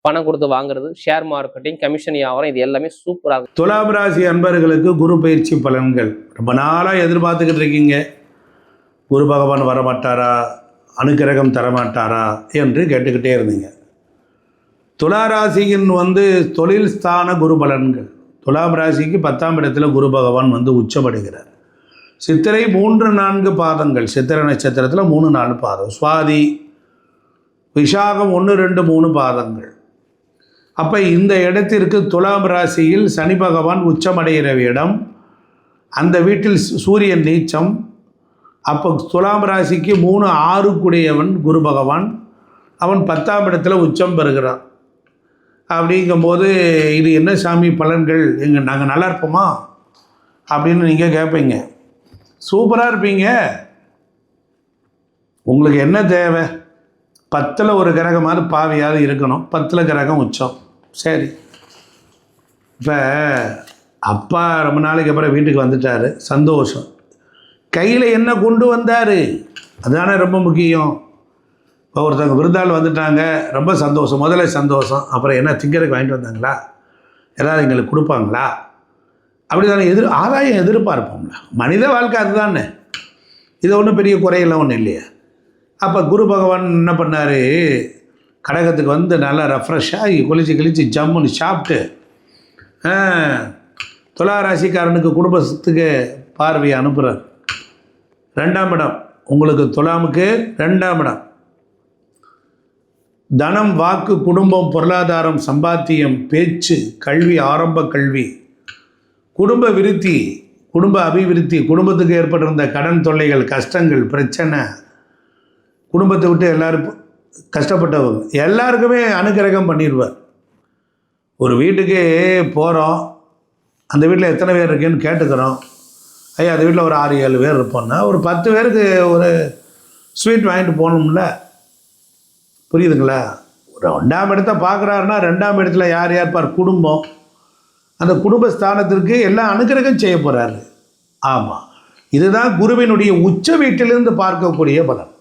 பணம் கொடுத்து வாங்குறது, ஷேர் மார்க்கெட்டிங், கமிஷன் வியாபாரம், இது எல்லாமே சூப்பராக. துலாம் ராசி அன்பர்களுக்கு குரு பயிற்சி பலன்கள். ரொம்ப நாளாக எதிர்பார்த்துக்கிட்டு இருக்கீங்க, குரு பகவான் வரமாட்டாரா, அனுக்கிரகம் தரமாட்டாரா என்று கேட்டுக்கிட்டே இருந்தீங்க. துலா ராசியின் தொழில் ஸ்தான குரு பலன்கள். துலாம் ராசிக்கு 10ஆம் இடத்துல குரு பகவான் உச்சமடைகிறார். சித்திரை 3-4 பாதங்கள், சித்திரை நட்சத்திரத்தில் 3-4 பாதம், சுவாதி விசாகம் 1-2-3 பாதங்கள். அப்போ இந்த இடத்திற்கு துலாம் ராசியில் சனி பகவான் உச்சமடைகிற இடம், அந்த வீட்டில் சூரியன் நீச்சம். அப்போ துலாம் ராசிக்கு 3-6 கூடியவன் குரு பகவான், அவன் 10ஆம் இடத்துல உச்சம் பெறுகிறான். அப்படிங்கும்போது இது என்ன சாமி பலன்கள், நாங்கள் நல்லா இருப்போமா அப்படின்னு நீங்கள் கேட்பீங்க. சூப்பராக இருப்பீங்க. உங்களுக்கு என்ன தேவை? 10ல் ஒரு கிரகமாவது பாவியாவது இருக்கணும். 10ல் கிரகம் உச்சம். சரி, இப்போ அப்பா ரொம்ப நாளைக்கு அப்புறம் வீட்டுக்கு வந்துட்டார், சந்தோஷம். கையில் என்ன கொண்டு வந்தார், அதுதானே ரொம்ப முக்கியம். இப்போ ஒருத்தவங்க விருந்தாள் வந்துட்டாங்க, ரொம்ப சந்தோஷம், முதல்ல சந்தோஷம். அப்புறம் என்ன திங்கிறதுக்கு வாங்கிட்டு வந்தாங்களா, எல்லோரும் எங்களுக்கு கொடுப்பாங்களா, அப்படி தானே ஆதாயம் எதிர்பார்ப்போம்ல. மனித வாழ்க்கை அதுதானே, இது ஒன்றும் பெரிய குறையெல்லாம் ஒன்றும் இல்லையா. அப்போ குரு பகவான் என்ன பண்ணார், கடகத்துக்கு வந்து நல்லா ரெஃப்ரெஷ்ஷாகி குளிச்சு ஜம்முன்னு சாப்பிட்டு துலா ராசிக்காரனுக்கு குடும்பத்துக்கு பார்வையை அனுப்புகிறார். 2ஆம் இடம் உங்களுக்கு, துலாமுக்கு 2ஆம் இடம். தனம், வாக்கு, குடும்பம், பொருளாதாரம், சம்பாத்தியம், பேச்சு, கல்வி, ஆரம்ப கல்வி, குடும்ப விருத்தி, குடும்ப அபிவிருத்தி, குடும்பத்துக்கு ஏற்பட்டிருந்த கடன் தொல்லைகள், கஷ்டங்கள், பிரச்சனை, குடும்பத்தை விட்டு எல்லோரும் கஷ்டப்பட்டவங்க எல்லாருக்குமே அனுக்கிரகம் பண்ணிடுவார். ஒரு வீட்டுக்கு போகிறோம், அந்த வீட்டில் எத்தனை பேர் இருக்குன்னு கேட்டுக்கிறோம். ஐயா அந்த வீட்டில் ஒரு 6-7 பேர் இருப்போம்னா ஒரு 10 பேருக்கு ஒரு ஸ்வீட் வாங்கிட்டு போகணும்ல. புரியுதுங்களா? ஒரு 2ஆம் இடத்தை பார்க்குறாருன்னா 2ஆம் இடத்துல யார் யார் குடும்பம், அந்த குடும்பஸ்தானத்திற்கு எல்லாம் அனுக்கிரகம் செய்ய போகிறாரு. ஆமாம், இதுதான் குருவினுடைய உச்ச வீட்டிலிருந்து பார்க்கக்கூடிய பலன்.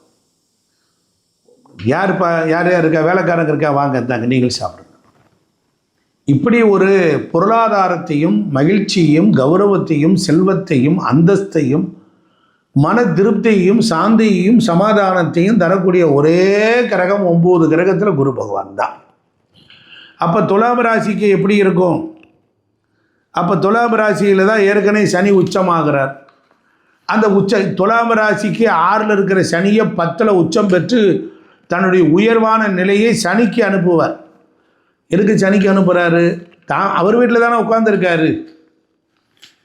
யார் யார் இருக்கா, வேலைக்காரங்க இருக்கா, வாங்க இருந்தாங்க நீங்கள் சாப்பிடுங்க. இப்படி ஒரு பொருளாதாரத்தையும் மகிழ்ச்சியையும் கௌரவத்தையும் செல்வத்தையும் அந்தஸ்தையும் மன திருப்தியையும் சாந்தியையும் சமாதானத்தையும் தரக்கூடிய ஒரே கிரகம் 9 கிரகத்தில் குரு பகவான் தான். அப்போ துலாம் ராசிக்கு எப்படி இருக்கும்? அப்போ துலாம் ராசியில் தான் ஏற்கனவே சனி உச்சமாகிறார். அந்த துலாம் ராசிக்கு 6ல் இருக்கிற சனியை 10ல் உச்சம் பெற்று தன்னுடைய உயர்வான நிலையை சனிக்கு அனுப்புவார். எதுக்கு சனிக்கு அனுப்புகிறாரு? அவர் வீட்டில் தானே உட்காந்துருக்காரு.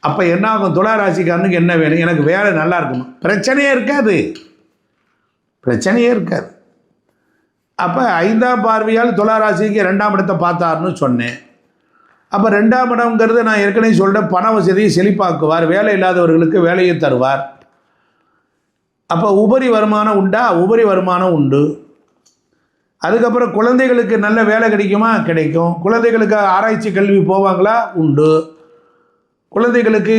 அப்போ என்ன ஆகும்? துலா ராசிக்காரனுக்கு என்ன வேணும்? எனக்கு வேலை நல்லா இருக்கணும், பிரச்சனையே இருக்காது, பிரச்சனையே இருக்காது. அப்போ 5ஆம் பார்வையால் துலா ராசிக்கு 2ஆம் இடத்தை பார்த்தாருன்னு சொன்னேன். அப்போ 2ஆம் இடம்ங்கிறது நான் ஏற்கனவே சொல்கிறேன், பண வசதியை செழிப்பாக்குவார், வேலை இல்லாதவர்களுக்கு வேலையை தருவார். அப்போ உபரி வருமானம் உண்டா? உபரி வருமானம் உண்டு. அதுக்கப்புறம் குழந்தைகளுக்கு நல்ல வேலை கிடைக்குமா? கிடைக்கும். குழந்தைகளுக்கு ஆராய்ச்சி கல்வி போவாங்களா? உண்டு. குழந்தைகளுக்கு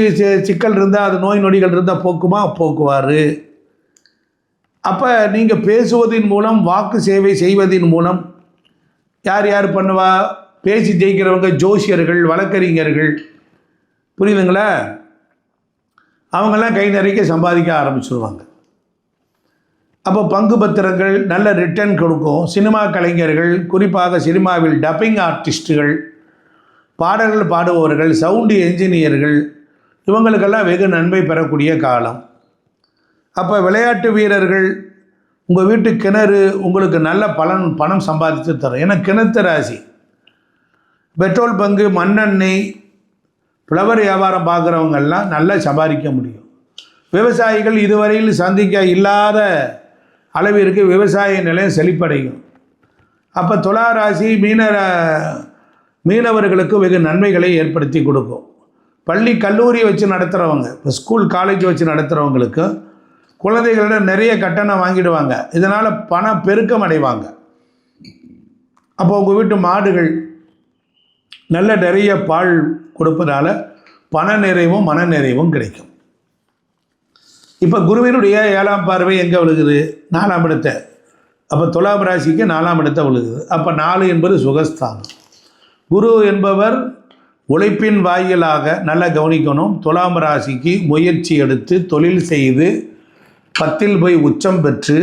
சிக்கல் இருந்தால், அது நோய் நொடிகள் இருந்தால் போக்குமா? போக்குவார். அப்போ நீங்கள் பேசுவதன் மூலம், வாக்கு சேவை செய்வதன் மூலம் யார் யார் பண்ணுவா? பேசி ஜெயிக்கிறவங்க ஜோசியர்கள், வழக்கறிஞர்கள், புரியுதுங்களா? அவங்கெல்லாம் கை நிறைய சம்பாதிக்க ஆரம்பிச்சுடுவாங்க. அப்போ பங்கு பத்திரங்கள் நல்ல ரிட்டர்ன் கொடுக்கும். சினிமா கலைஞர்கள், குறிப்பாக சினிமாவில் டப்பிங் ஆர்டிஸ்ட்டுகள், பாடல்கள் பாடுபவர்கள், சவுண்டு என்ஜினியர்கள், இவங்களுக்கெல்லாம் வெகு நன்மை பெறக்கூடிய காலம். அப்போ விளையாட்டு வீரர்கள், உங்கள் வீட்டு கிணறு உங்களுக்கு நல்ல பணம் சம்பாதித்து தரும். ஏன்னா கிணத்து ராசி. பெட்ரோல் பங்கு, மண்ணெண்ணெய், ஃப்ளவர் வியாபாரம் பார்க்குறவங்கெல்லாம் நல்லா சம்பாதிக்க முடியும். விவசாயிகள் இதுவரையில் சந்திக்க இல்லாத அளவிற்கு விவசாய நிலையம் செழிப்படையும். அப்போ துலா ராசி மீனவர்களுக்கு வெகு நன்மைகளை ஏற்படுத்தி கொடுக்கும். பள்ளி கல்லூரி வச்சு நடத்துகிறவங்க, இப்போ ஸ்கூல் காலேஜ் வச்சு நடத்துகிறவங்களுக்கு குழந்தைகளிடம் நிறைய கட்டணம் வாங்கிடுவாங்க. இதனால் பணம் பெருக்கம் அடைவாங்க. அப்போ உங்கள் வீட்டு மாடுகள் நல்ல நிறைய பால் கொடுப்பதால் பண நிறைவும் மன நிறைவும் கிடைக்கும். இப்போ குருவினுடைய 7ஆம் பார்வை எங்கே விழுகுது? 4ஆம் இடத்தை. அப்போ துலாம் ராசிக்கு 4ஆம் இடத்தை விழுகுது. அப்போ 4 என்பது சுகஸ்தானம். குரு என்பவர் உழைப்பின் வாயிலாக நல்லா கவனிக்கணும். துலாம் ராசிக்கு முயற்சி எடுத்து தொழில் செய்து 10ல் போய் உச்சம் பெற்று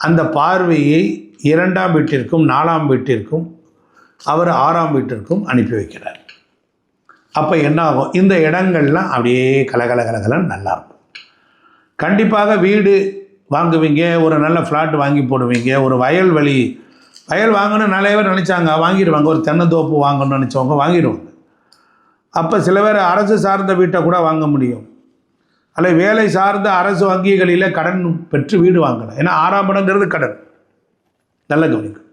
அந்த பார்வையை 2ஆம் வீட்டிற்கும் 4ஆம் வீட்டிற்கும் அவர் 6ஆம் வீட்டிற்கும் அனுப்பி வைக்கிறார். அப்போ என்ன ஆகும்? இந்த இடங்கள்லாம் அப்படியே கலகலன்னு நல்லாயிருக்கும். கண்டிப்பாக வீடு வாங்குவீங்க, ஒரு நல்ல ஃப்ளாட் வாங்கி போடுவீங்க. ஒரு வயல் வாங்கணும்னு நிறைய பேர் நினச்சாங்க, வாங்கிடுவாங்க. ஒரு தென்னந்தோப்பு வாங்கணும்னு நினச்சவங்க வாங்கிடுவாங்க. அப்போ சில பேர் அரசு சார்ந்த வீட்டை கூட வாங்க முடியும். அல்ல வேலை சார்ந்த அரசு வங்கிகளில் கடன் பெற்று வீடு வாங்கலாம். ஏன்னா 6ஆம் இடங்கிறது கடன், நல்ல கவனிக்கும்.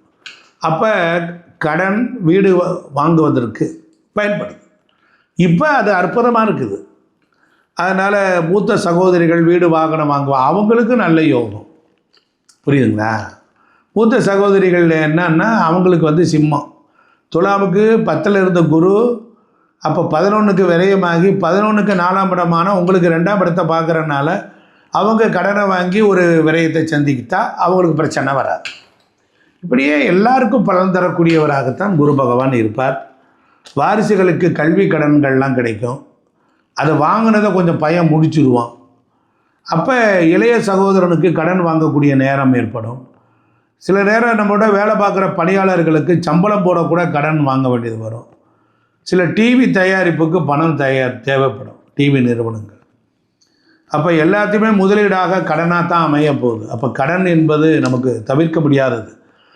அப்போ கடன் வீடு வாங்குவதற்கு பயன்படுது. இப்போ அது அற்புதமாக இருக்குது. அதனால் மூத்த சகோதரிகள் வீடு வாகனம் வாங்குவா, அவங்களுக்கு நல்ல யோகம். புரியுதுங்களா? மூத்த சகோதரிகள் என்னன்னா அவங்களுக்கு சிம்மம். துலாமுக்கு 10ல் இருந்த குரு அப்போ 11க்கு விரயமாகி 11க்கு 4ஆம் இடமான உங்களுக்கு 2ஆம் இடத்தை பார்க்குறதுனால அவங்க கடனை வாங்கி ஒரு விரயத்தை சந்திக்கிட்டா அவங்களுக்கு பிரச்சனை வராது. இப்படியே எல்லாருக்கும் பலன் தரக்கூடியவராகத்தான் குரு பகவான் இருப்பார். வாரிசுகளுக்கு கல்வி கடன்கள்லாம் கிடைக்கும். அதை வாங்கினதை கொஞ்சம் பையன் முடிச்சுடுவான். அப்போ இளைய சகோதரனுக்கு கடன் வாங்கக்கூடிய நேரம் ஏற்படும். சில நேரம் நம்மளோட வேலை பார்க்குற பணியாளர்களுக்கு சம்பளம் போடக்கூட கடன் வாங்க வேண்டியது வரும். சில டிவி தயாரிப்புக்கு பணம் தேவைப்படும், டிவி நிறுவனங்கள். அப்போ எல்லாத்தையுமே முதலீடாக கடனாக தான் அமைய போகுது. அப்போ கடன் என்பது நமக்கு தவிர்க்க முடியாதது.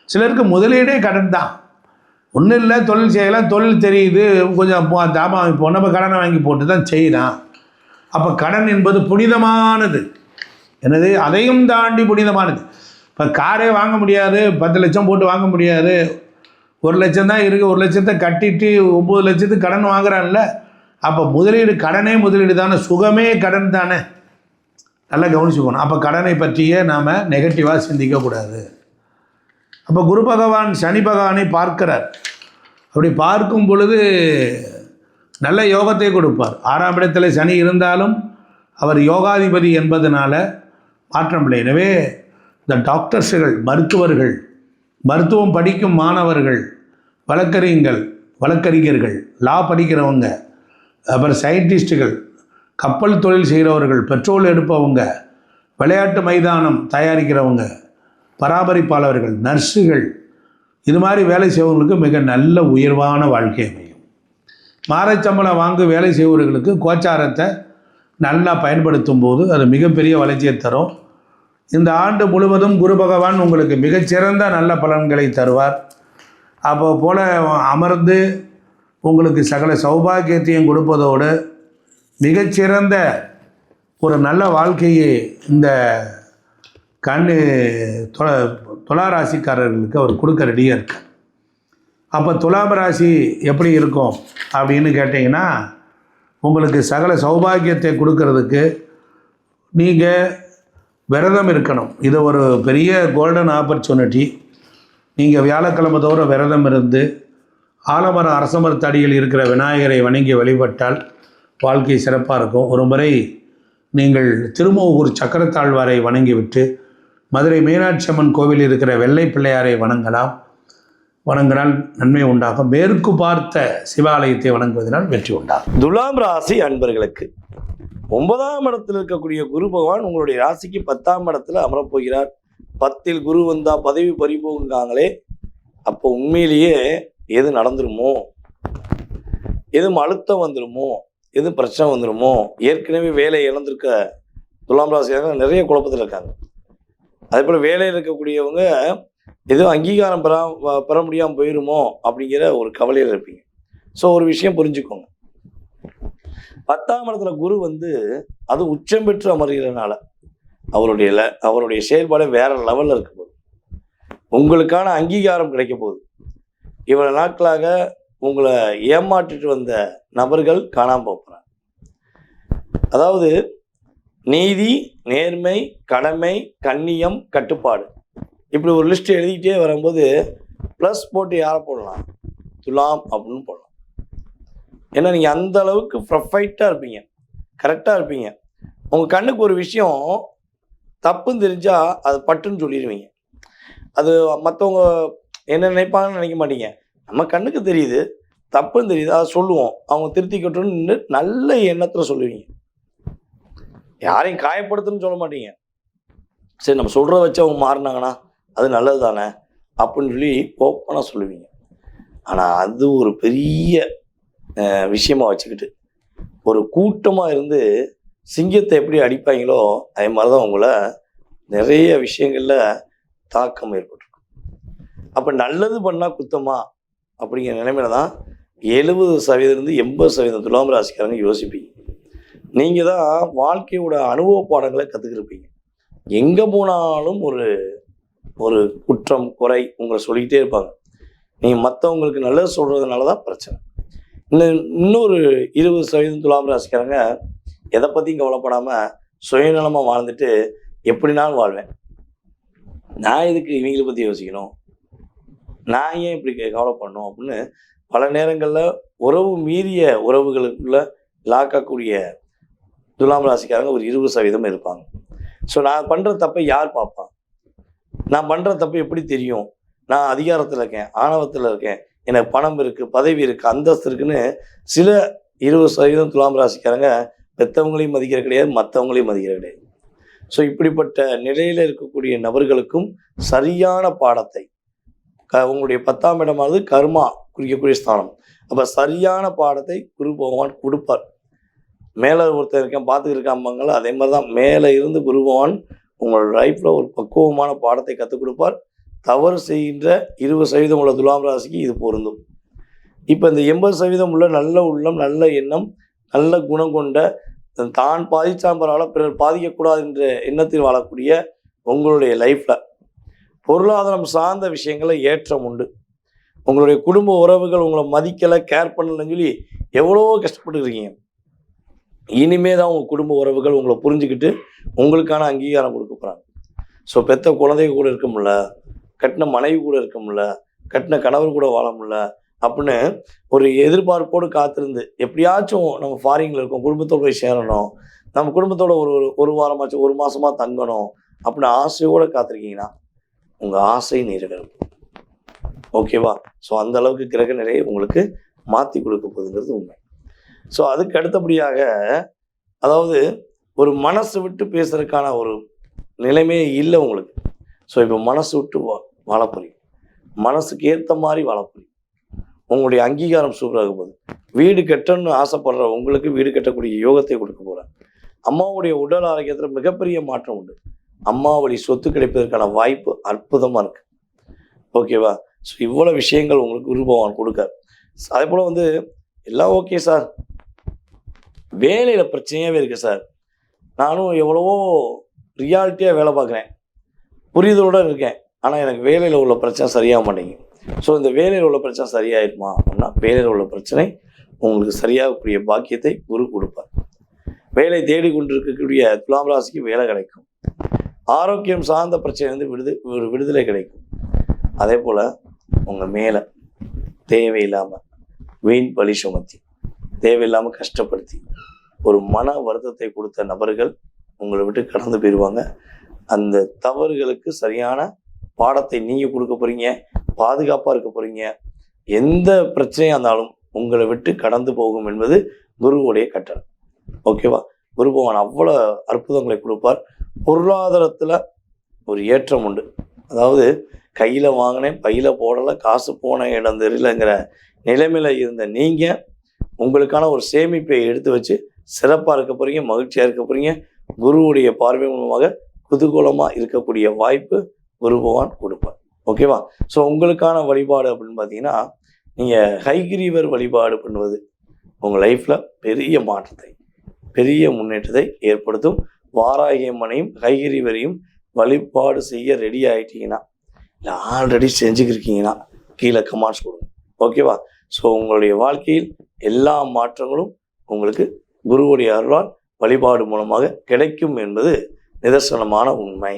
சிலருக்கு முதலீடே கடன் தான். ஒன்றும் இல்லை, தொழில் செய்யலாம், தொழில் தெரியுது, கொஞ்சம் தாமா இப்போ நம்ம கடனை வாங்கி போட்டு தான் செய்யலாம். அப்போ கடன் என்பது புனிதமானது. என்னது? அதையும் தாண்டி புனிதமானது. இப்போ காரே வாங்க முடியாது, 10 லட்சம் போட்டு வாங்க முடியாது, 1 லட்சம் தான் இருக்குது, 1 லட்சத்தை கட்டிட்டு 9 லட்சத்துக்கு கடன் வாங்குறான்ல. அப்போ முதலீடு, கடனே முதலீடு தானே, சுகமே கடன் தானே. நல்லா கவனிச்சுக்கணும். அப்போ கடனை பற்றியே நாம் நெகட்டிவாக சிந்திக்கக்கூடாது. அப்போ குரு பகவான் சனி பகவானை பார்க்கிறார். அப்படி பார்க்கும் பொழுது நல்ல யோகத்தை கொடுப்பார். 6ஆம் இடத்துல சனி இருந்தாலும் அவர் யோகாதிபதி என்பதனால மாற்றம் இல்லை. எனவே இந்த டாக்டர்ஸுகள், மருத்துவர்கள், மருத்துவம் படிக்கும் மாணவர்கள், வழக்கறிஞர்கள், லா படிக்கிறவங்க, அப்புறம் சயின்டிஸ்ட்டுகள், கப்பல் தொழில் செய்கிறவர்கள், பெட்ரோல் எடுப்பவங்க, விளையாட்டு மைதானம் தயாரிக்கிறவங்க, பராமரிப்பாளர்கள், நர்ஸுகள், இது மாதிரி வேலை செய்வர்களுக்கு மிக நல்ல உயர்வான வாழ்க்கை அமையும். மாதச்சம்பளம் வாங்கி வேலை செய்வர்களுக்கு கோச்சாரத்தை நல்லா பயன்படுத்தும் போது அது மிகப்பெரிய வளர்ச்சியை தரும். இந்த ஆண்டு முழுவதும் குரு பகவான் உங்களுக்கு மிகச்சிறந்த நல்ல பலன்களை தருவார். அப்போ போல் அமர்ந்து உங்களுக்கு சகல சௌபாகியத்தையும் கொடுப்பதோடு மிகச்சிறந்த ஒரு நல்ல வாழ்க்கையை இந்த துளாராசிக்காரர்களுக்கு அவர் கொடுக்க ரெடியாக இருக்கார். அப்போ துலாம் ராசி எப்படி இருக்கும் அப்படின்னு கேட்டிங்கன்னா, உங்களுக்கு சகல சௌபாகியத்தை கொடுக்கறதுக்கு நீங்கள் விரதம் இருக்கணும். இது ஒரு பெரிய கோல்டன் ஆப்பர்ச்சுனிட்டி. நீங்கள் வியாழக்கிழமை தோறும் விரதம் இருந்து ஆலமரம் அரசமரத்தடியில் இருக்கிற விநாயகரை வணங்கி வழிபட்டால் வாழ்க்கை சிறப்பாக இருக்கும். ஒரு முறை நீங்கள் திருமூகூர் சக்கரத்தாழ்வாரை வணங்கிவிட்டு மதுரை மீனாட்சி அம்மன் கோவில் இருக்கிற வெள்ளை பிள்ளையாரை வணங்கினால் நன்மை உண்டாகும். மேற்கு பார்த்த சிவாலயத்தை வணங்குவதனால் வெற்றி உண்டாகும். துலாம் ராசி அன்பர்களுக்கு 9ஆம் இடத்தில் இருக்கக்கூடிய குரு பகவான் உங்களுடைய ராசிக்கு 10ஆம் இடத்துல அமரப்போகிறார். 10ல் குரு வந்தா பதவி பறிபோங்காங்களே. அப்போ உண்மையிலேயே எது நடந்துருமோ, எதுவும் அழுத்தம் வந்துடுமோ, எதுவும் பிரச்சனை வந்துடுமோ. ஏற்கனவே வேலை இழந்திருக்க துலாம் ராசியாக நிறைய குழப்பத்தில் இருக்காங்க. அதே போல் வேலையில் இருக்கக்கூடியவங்க எதுவும் அங்கீகாரம் பெற முடியாமல் போயிடுமோ அப்படிங்கிற ஒரு கவலையில் இருப்பீங்க. ஸோ ஒரு விஷயம் புரிஞ்சுக்கோங்க, 10ஆம் இடத்துல குரு அது உச்சம் பெற்று அமர்கிறதுனால அவருடைய செயல்பாடு வேற லெவலில் இருக்க போகுது. உங்களுக்கான அங்கீகாரம் கிடைக்க போகுது. இவ்வளவு நாட்களாக உங்களை ஏமாற்றிட்டு வந்த நபர்கள் காணாமல் போகிறாங்க. அதாவது நீதி, நேர்மை, கடமை, கண்ணியம், கட்டுப்பாடு, இப்படி ஒரு லிஸ்ட் எழுதிக்கிட்டே வரும்போது ப்ளஸ் போட்டு யாரை போடலாம்? துலாம் அப்படின்னு போடலாம். ஏன்னா நீங்கள் அந்த அளவுக்கு ப்ரொஃபைட்டாக இருப்பீங்க, கரெக்டாக இருப்பீங்க. உங்கள் கண்ணுக்கு ஒரு விஷயம் தப்புன்னு தெரிஞ்சால் அது பட்டுன்னு சொல்லிடுவீங்க. அது மற்றவங்க என்ன நினைப்பாங்கன்னு நினைக்க மாட்டீங்க. நம்ம கண்ணுக்கு தெரியுது, தப்புன்னு தெரியுது, அதை சொல்லுவோம். அவங்க திருத்திக்கட்டும்னு நல்ல எண்ணத்தில் சொல்லுவீங்க. யாரையும் காயப்படுத்துன்னு சொல்ல மாட்டீங்க. சரி, நம்ம சொல்கிறத வச்சு அவங்க மாறினாங்கன்னா அது நல்லது தானே அப்படின்னு சொல்லி ஓப்பனாக சொல்லுவீங்க. ஆனால் அது ஒரு பெரிய விஷயமா வச்சுக்கிட்டு ஒரு கூட்டமாக இருந்து சிங்கத்தை எப்படி அடிப்பாங்களோ அதே மாதிரி தான் உங்களை நிறைய விஷயங்களில் தாக்கம் ஏற்பட்டிருக்கும். அப்போ நல்லது பண்ணால் குத்தமா அப்படிங்கிற நிலைமையில தான் 70% 80% துலாம் ராசிக்காரங்க யோசிப்பீங்க. நீங்கள் தான் வாழ்க்கையோட அனுபவ பாடங்களை கற்றுக்கிருப்பீங்க. எங்கே போனாலும் ஒரு குற்றம், குறை உங்களை சொல்லிக்கிட்டே இருப்பாங்க. நீங்கள் மற்றவங்களுக்கு நல்லது சொல்கிறதுனால தான் பிரச்சனை. இன்னொரு 20% துலாம் ராசிக்காரங்க எதை பற்றியும் கவலைப்படாமல் சுயநலமாக வாழ்ந்துட்டு எப்படினாலும் வாழ்வேன், நான் எதுக்கு இவங்களை பற்றி யோசிக்கணும், நான் ஏன் இப்படி கவலைப்படணும் அப்படின்னு பல நேரங்களில் உறவு மீறிய உறவுகளுக்குள்ள லாக்கக்கூடிய துலாம் ராசிக்காரங்க ஒரு 20% இருப்பாங்க. ஸோ நான் பண்ணுற தப்பை யார் பார்ப்பா, நான் பண்ணுற தப்பு எப்படி தெரியும், நான் அதிகாரத்தில் இருக்கேன், ஆணவத்தில் இருக்கேன், எனக்கு பணம் இருக்குது, பதவி இருக்குது, அந்தஸ்து இருக்குன்னு சில 20% துலாம் ராசிக்காரங்க பெற்றவங்களையும் மதிக்கிற கிடையாது, மற்றவங்களையும் மதிக்கிற கிடையாது. ஸோ இப்படிப்பட்ட நிலையில் இருக்கக்கூடிய நபர்களுக்கும் சரியான பாடத்தை உங்களுடைய 10ஆம் இடமானது கர்மா குறிக்கக்கூடிய ஸ்தானம். அப்போ சரியான பாடத்தை குரு பகவான் கொடுப்பார். மேலே ஒருத்தர் இருக்கேன் பார்த்துக்கிருக்காம்பாங்கள, அதே மாதிரி தான் மேலே இருந்து குரு பகவான் உங்களோட லைஃப்பில் ஒரு பக்குவமான பாடத்தை கற்றுக் கொடுப்பார். தவறு செய்கின்ற 20% உள்ள துலாம் ராசிக்கு இது பொருந்தும். இப்போ இந்த 80% உள்ள நல்ல உள்ளம், நல்ல எண்ணம், நல்ல குணம் கொண்ட, தான் பாதிச்சான் பரவாயில்ல பிறர் பாதிக்கக்கூடாது என்ற எண்ணத்தில் வாழக்கூடிய உங்களுடைய லைஃப்பில் பொருளாதாரம் சார்ந்த விஷயங்களில் ஏற்றம் உண்டு. உங்களுடைய குடும்ப உறவுகள் உங்களை மதிக்கலை, கேர் பண்ணலைன்னு சொல்லி எவ்வளோ கஷ்டப்பட்டுருக்கீங்க. இனிமே தான் உங்கள் குடும்ப உறவுகள் உங்களை புரிஞ்சுக்கிட்டு உங்களுக்கான அங்கீகாரம் கொடுக்க போகிறாங்க. ஸோ பெற்ற குழந்தைங்க கூட இருக்க முடியல, கட்டின மனைவி கூட இருக்க முடியல, கட்டின கணவர் கூட வாழ முடியல அப்படின்னு ஒரு எதிர்பார்ப்போடு காத்திருந்து எப்படியாச்சும் நம்ம ஃபாரினில் இருக்கோம், குடும்பத்தோடு போய் சேரணும், நம்ம குடும்பத்தோட ஒரு வாரமாச்சும் 1 மாதமாக தங்கணும் அப்படின்னு ஆசையோடு காத்திருக்கீங்கன்னா உங்கள் ஆசை நிறைவேறும். ஓகேவா? ஸோ அந்த அளவுக்கு கிரக நிலையை உங்களுக்கு மாற்றி கொடுக்க போகுதுங்கிறது உண்மை. ஸோ அதுக்கு அடுத்தபடியாக, அதாவது ஒரு மனசு விட்டு பேசுறதுக்கான ஒரு நிலைமையே இல்லை உங்களுக்கு. ஸோ இப்போ மனசு விட்டு வாழ போறீங்க, மனசுக்கு ஏற்ற மாதிரி வாழ போறீங்க. உங்களுடைய அங்கீகாரம் சூப்பராக போகுது. வீடு கட்டணும்னு ஆசைப்படுற உங்களுக்கு வீடு கட்டக்கூடிய யோகத்தை கொடுக்க போகிறேன். அம்மாவுடைய உடல் ஆரோக்கியத்தில் மிகப்பெரிய மாற்றம் உண்டு. அம்மா வழி சொத்து கிடைப்பதற்கான வாய்ப்பு அற்புதமாக இருக்குது. ஓகேவா? ஸோ இவ்வளோ விஷயங்கள் உங்களுக்கு குரு பகவான் கொடுக்கார். அதே போல் எல்லாம் ஓகே சார், வேலையில் பிரச்சனையாகவே இருக்குது சார், நானும் எவ்வளவோ ரியாலிட்டியாக வேலை பார்க்குறேன், புரிதலோடு இருக்கேன், ஆனால் எனக்கு வேலையில் உள்ள பிரச்சனை சரியாக மாட்டேங்குது. ஸோ இந்த வேலையில் உள்ள பிரச்சனை சரியாயிருமா அப்படின்னா, வேலையில் உள்ள பிரச்சனை உங்களுக்கு சரியாகக்கூடிய பாக்கியத்தை குரு கொடுப்பார். வேலை தேடி கொண்டு இருக்கக்கூடிய துலாம் ராசிக்கு வேலை கிடைக்கும். ஆரோக்கியம் சார்ந்த பிரச்சனை ஒரு விடுதலை கிடைக்கும். அதே போல் உங்கள் மேலே தேவையில்லாமல் வீண் பழி சுமத்தி, தேவையில்லாமல் கஷ்டப்படுத்தி ஒரு மன வருத்தத்தை கொடுத்த நபர்கள் உங்களை விட்டு கடந்து போயிடுவாங்க. அந்த தவறுகளுக்கு சரியான பாடத்தை நீங்கள் கொடுக்க போகிறீங்க, பாதுகாப்பாக இருக்க போகிறீங்க. எந்த பிரச்சனையாக இருந்தாலும் உங்களை விட்டு கடந்து போகும் என்பது குருவுடைய கட்டளை. ஓகேவா? குரு பகவான் அவ்வளோ அற்புதங்களை கொடுப்பார். பொருளாதாரத்தில் ஒரு ஏற்றம் உண்டு. அதாவது கையில் வாங்கினேன், பையில் போடலை, காசு போன இடம் தெரியலங்கிற நிலைமையில் இருந்த நீங்கள் உங்களுக்கான ஒரு சேமிப்பை எடுத்து வச்சு சிறப்பாக இருக்க போகிறீங்க, மகிழ்ச்சியாக இருக்க போகிறீங்க. குருவுடைய பார்வை மூலமாக குதூகூலமாக இருக்கக்கூடிய வாய்ப்பு குரு பகவான் கொடுப்பார். ஓகேவா? ஸோ உங்களுக்கான வழிபாடு அப்படின்னு பார்த்தீங்கன்னா, நீங்கள் ஹைகிரீவர் வழிபாடு பண்ணுவது உங்கள் லைஃப்பில் பெரிய மாற்றத்தை, பெரிய முன்னேற்றத்தை ஏற்படுத்தும். வாராகி அம்மனையும் ஹைகிரீவரையும் வழிபாடு செய்ய ரெடி ஆகிட்டீங்கன்னா, இல்லை ஆல்ரெடி செஞ்சுக்கிருக்கீங்கன்னா கீழே கமெண்ட்ஸ் கொடுங்க. ஓகேவா? ஸோ உங்களுடைய வாழ்க்கையில் எல்லா மாற்றங்களும் உங்களுக்கு குருவுடைய அருளால் வழிபாடு மூலமாக கிடைக்கும் என்பது நிதர்சனமான உண்மை.